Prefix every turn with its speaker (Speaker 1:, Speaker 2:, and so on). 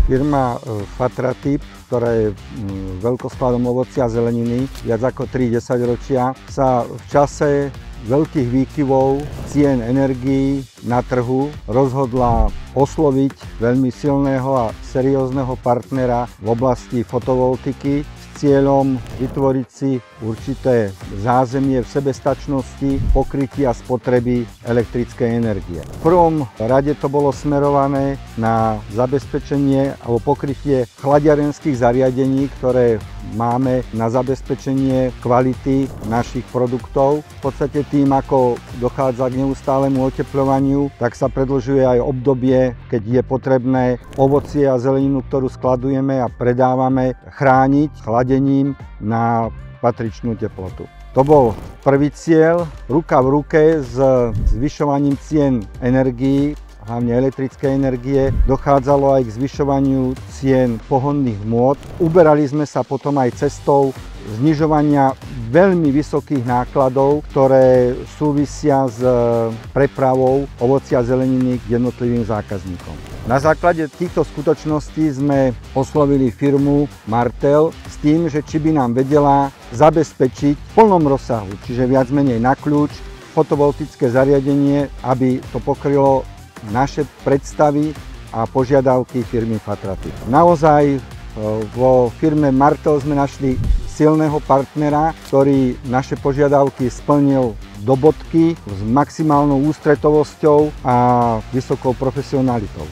Speaker 1: Firma Fatratyp, ktorá je veľkoskladom ovocia a zeleniny viac ako 3 desaťročia, sa v čase veľkých výkyvov cien energií na trhu rozhodla osloviť veľmi silného a seriózneho partnera v oblasti fotovoltiky s cieľom vytvoriť si určité zázemie v sebestačnosti pokrytia spotreby elektrickej energie. V prvom rade to bolo smerované na zabezpečenie alebo pokrytie chladiarenských zariadení, ktoré máme na zabezpečenie kvality našich produktov. V podstate tým, ako dochádza k neustálemu otepľovaniu, tak sa predĺžuje aj obdobie, keď je potrebné ovocie a zeleninu, ktorú skladujeme a predávame, chrániť chladením na patričnú teplotu. To bol prvý cieľ. Ruka v ruke s zvyšovaním cien energií, hlavne elektrickej energie, dochádzalo aj k zvyšovaniu cien pohonných hmôt. Uberali sme sa potom aj cestou znižovania veľmi vysokých nákladov, ktoré súvisia s prepravou ovocia a zeleniny k jednotlivým zákazníkom. Na základe týchto skutočností sme oslovili firmu Martel s tým, že či by nám vedela zabezpečiť v plnom rozsahu, čiže viac menej na kľúč, fotovoltické zariadenie, aby to pokrylo naše predstavy a požiadavky firmy Fatratyp. Naozaj vo firme Martel sme našli silného partnera, ktorý naše požiadavky splnil do bodky s maximálnou ústretovosťou a vysokou profesionalitou.